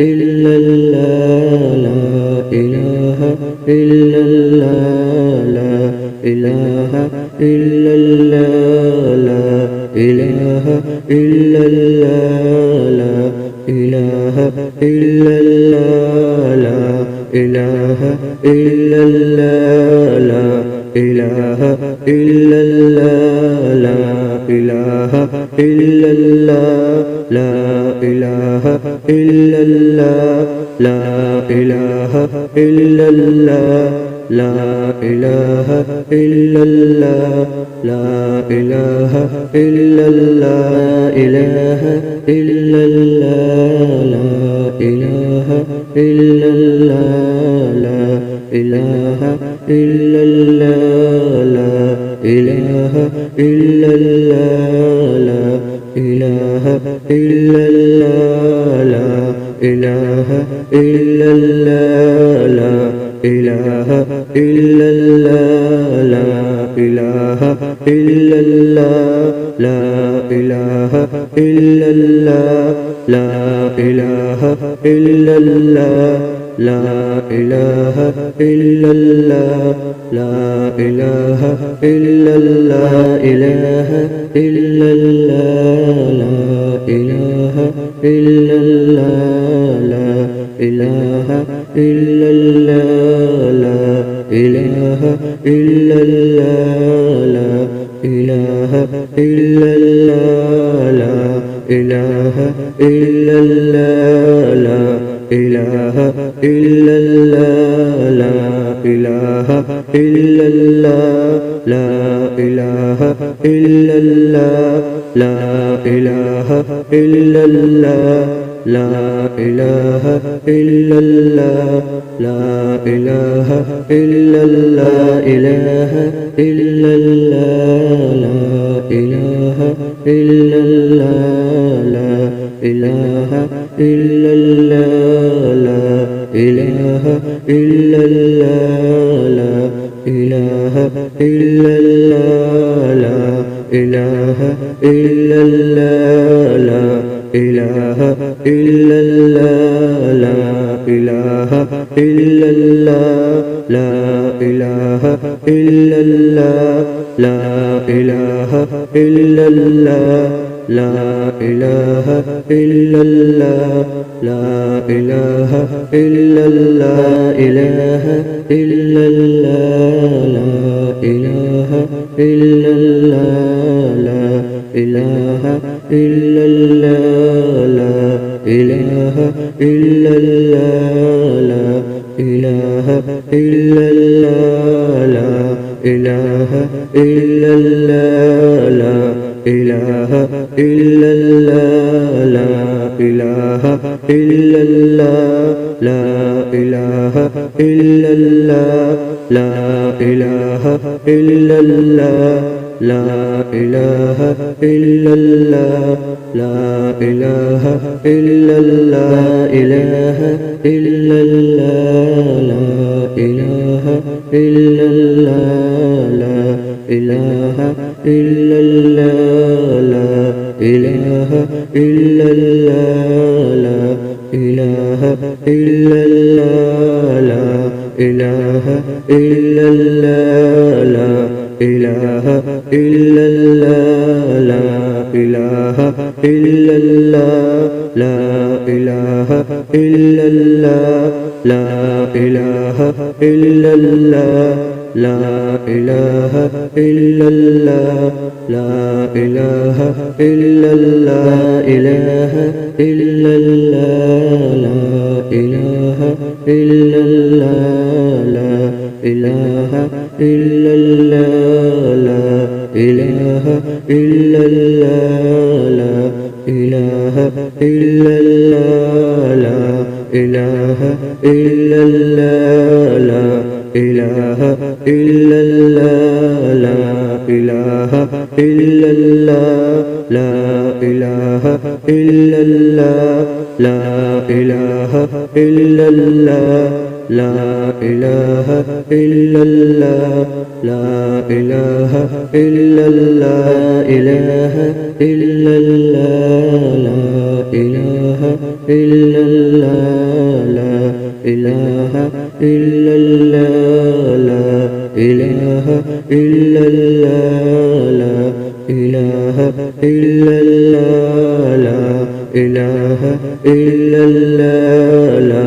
إلا الله لا إله إلا الله لا إله إلا الله لا إله إلا الله لا إله إلا الله لا إله إلا الله لا إله إلا الله لا إله إلا الله لا إله إلا الله لا إله إلا الله لا إله إلا الله لا إله إلا الله إله إلا الله لا إله إلا الله لا إله إلا الله لا إله إلا الله لا إله إلا الله لا إله إلا الله لا إله إلا الله لا إله إلا الله لا إله إلا الله لا إله إلا الله لا إله إلا الله لا إله إلا الله إله إلا الله لا إله إلا الله لا إله إلا الله لا إله إلا الله لا إله إلا الله لا إله إلا الله لا إله إلا الله لا إله إلا الله لا إله إلا الله لا إله إلا الله لا إله إلا الله لا إله إلا الله إله إلا الله لا إله إلا الله لا إله إلا الله لا إله إلا الله لا إله إلا الله لا إله إلا الله لا إله إلا الله لا إله إلا الله لا إله إلا الله لا إله إلا الله لا إله إلا الله لا إله إلا الله إله إلا الله لا إله إلا الله لا إله إلا الله لا إله إلا الله لا إله إلا الله لا إله إلا الله لا إله إلا الله لا إله إلا الله لا إله إلا الله لا إله إلا الله لا إله إلا الله لا إله إلا الله إله إلا الله لا إله إلا الله لا إله إلا الله لا إله إلا الله لا إله إلا الله لا إله إلا الله لا إله إلا الله لا إله إلا الله لا إله إلا الله لا إله إلا الله لا إله إلا الله لا إله إلا الله إله إلا الله لا إله إلا الله لا إله إلا الله لا إله إلا الله لا إله إلا الله لا إله إلا الله لا إله إلا الله لا إله إلا الله لا إله إلا الله لا إله إلا الله لا إله إلا الله لا إله إلا الله إله إلا الله لا إله إلا الله إله إلا الله لا إله إلا الله لا إله إلا الله لا إله إلا الله لا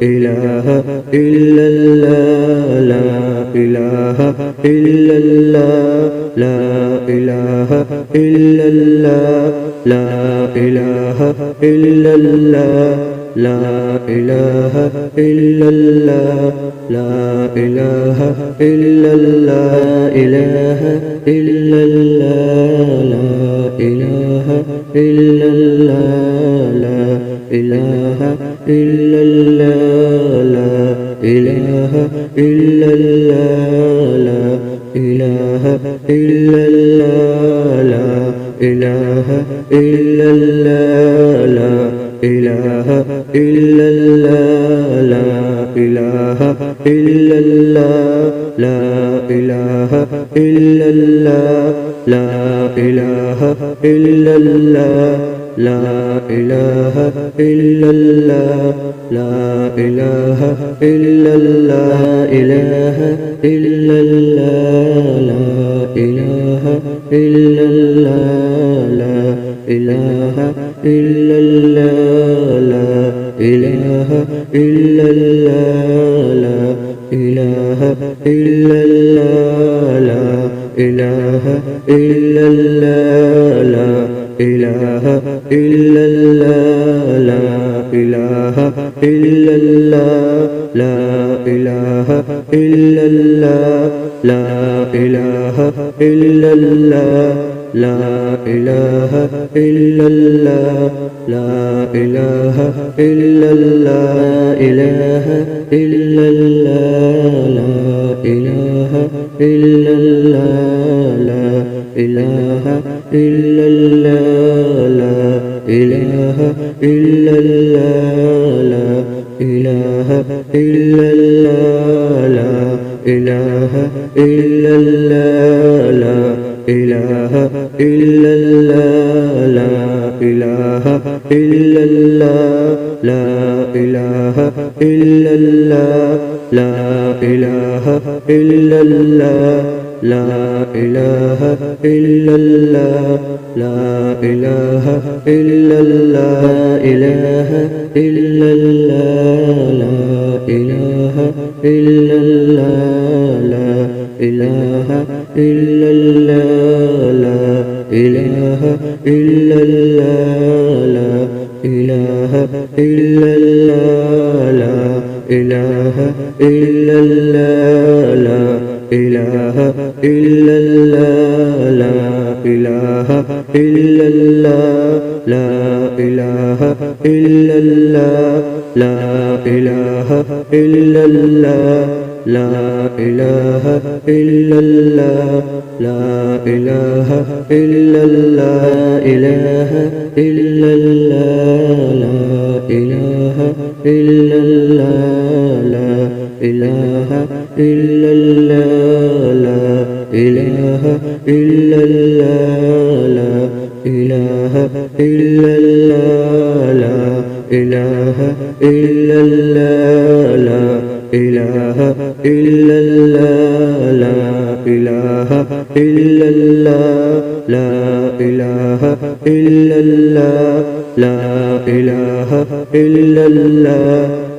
إله إلا الله لا إله إلا الله لا إله إلا الله لا إله إلا الله لا إله إلا الله لا إله إلا الله إله إلا الله لا إله إلا الله لا إله إلا الله لا إله إلا الله لا إله إلا الله لا إله إلا الله لا إله إلا الله لا إله إلا الله لا إله إلا الله لا إله إلا الله لا إله إلا الله لا إله إلا الله إله إلا الله لا إله إلا الله لا إله إلا الله لا إله إلا الله لا إله إلا الله لا إله إلا الله لا إله إلا الله لا إله إلا الله لا إله إلا الله لا إله إلا الله لا إله إلا الله لا إله إلا الله إله إلا الله لا إله إلا الله لا إله إلا الله لا إله إلا الله لا إله إلا الله لا إله إلا الله لا إله إلا الله لا إله إلا الله لا إله إلا الله لا إله إلا الله لا إله إلا الله لا إله إلا الله إله إلا الله لا إله إلا الله لا إله إلا الله لا إله إلا الله لا إله إلا الله لا إله إلا الله لا إله إلا الله لا إله إلا الله لا إله إلا الله لا إله إلا الله لا إله إلا الله لا إله إلا الله إله إلا الله لا إله إلا الله لا إله إلا الله لا إله إلا الله لا إله إلا الله لا إله إلا الله لا إله إلا الله لا إله إلا الله لا إله إلا الله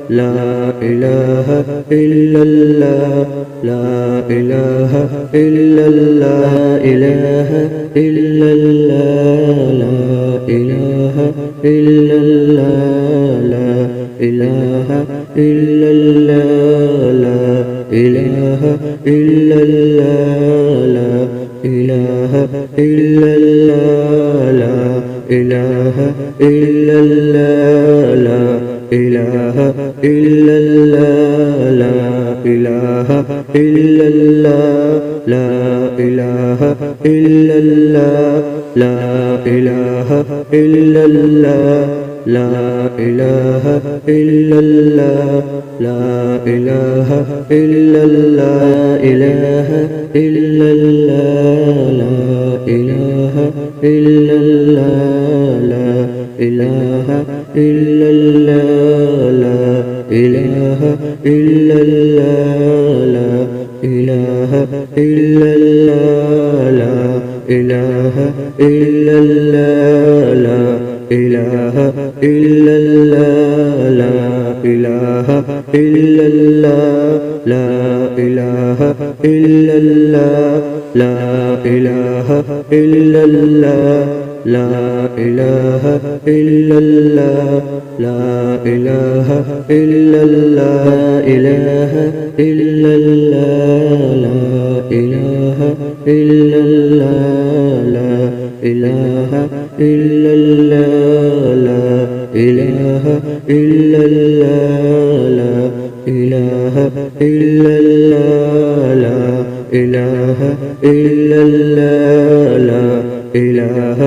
لا إله إلا الله لا إله إلا الله لا إله إلا الله إله إلا الله لا إله إلا الله لا إله إلا الله لا إله إلا الله لا إله إلا الله لا إله إلا الله لا إله إلا الله لا إله إلا الله لا إله إلا الله لا إله إلا الله لا إله إلا الله لا إله إلا الله إله إلا الله لا إله إلا الله لا إله إلا الله لا إله إلا الله لا إله إلا الله لا إله إلا الله لا إله إلا الله لا إله إلا الله لا إله إلا الله لا إله إلا الله لا إله إلا الله لا إله إلا الله إله إلا الله لا إله إلا الله لا إله إلا الله لا إله إلا الله لا إله إلا الله لا إله إلا الله لا إله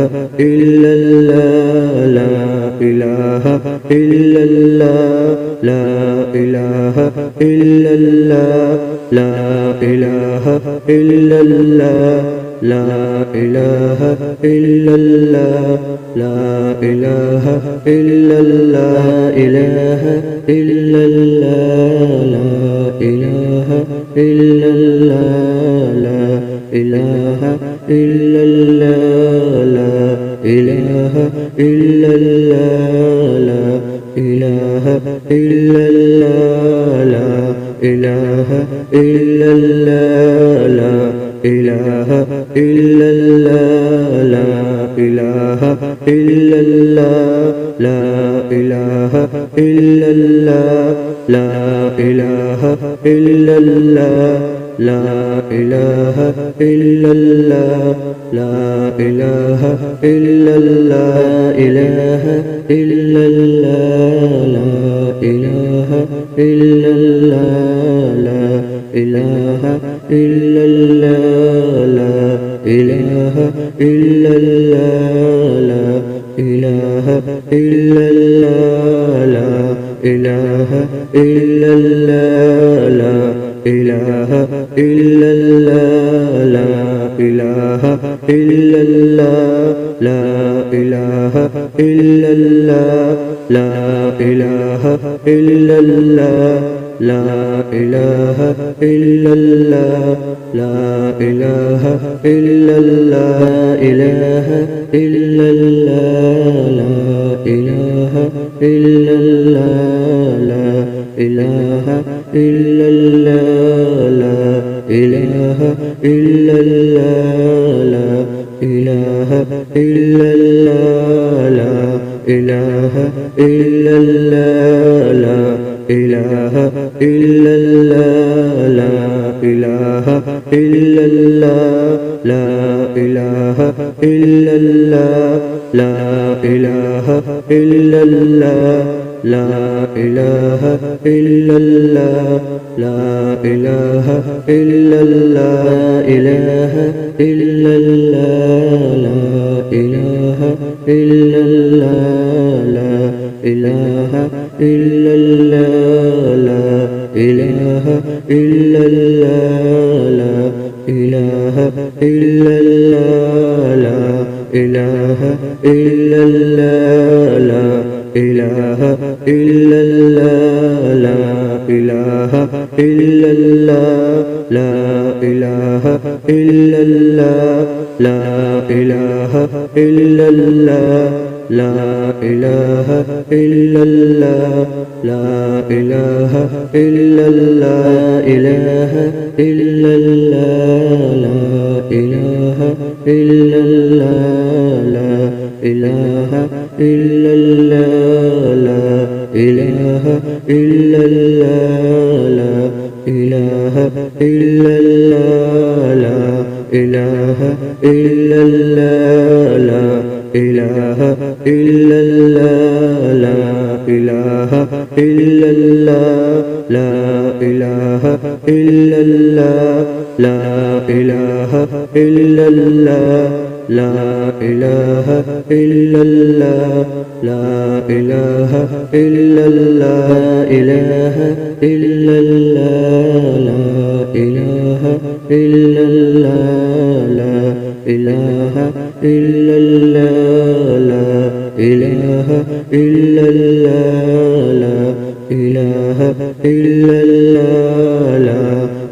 إلا الله لا إله إلا الله لا إله إلا الله لا إله إلا الله لا إله إلا الله لا إله إلا الله إله إلا الله لا إله إلا الله لا إله إلا الله لا إله إلا الله لا إله إلا الله لا إله إلا الله لا إله إلا الله لا إله إلا الله لا إله إلا الله لا إله إلا الله لا إله إلا الله لا إله إلا الله إله إلا الله لا إله إلا الله لا إله إلا الله لا إله إلا الله لا إله إلا الله لا إله إلا الله لا إله إلا الله لا إله إلا الله لا إله إلا الله لا إله إلا الله لا إله إلا الله لا إله إلا الله إله إلا الله لا إله إلا الله لا إله إلا الله لا إله إلا الله لا إله إلا الله لا إله إلا الله لا إله إلا الله لا إله إلا الله لا إله إلا الله لا إله إلا الله لا إله إلا الله لا إله إلا الله إله إلا الله لا إله إلا الله لا إله إلا الله لا إله إلا الله لا إله إلا الله لا إله إلا الله لا إله إلا الله لا إله إلا الله لا إله إلا الله لا إله إلا الله لا إله إلا الله لا إله إلا الله إله إلا الله لا إله إلا الله لا إله إلا الله لا إله إلا الله لا إله إلا الله لا إله إلا الله لا إله إلا الله لا إله إلا الله لا إله إلا الله لا إله إلا الله لا إله إلا الله لا إله إلا الله إله إلا الله لا إله إلا الله لا إله إلا الله لا إله إلا الله لا إله إلا الله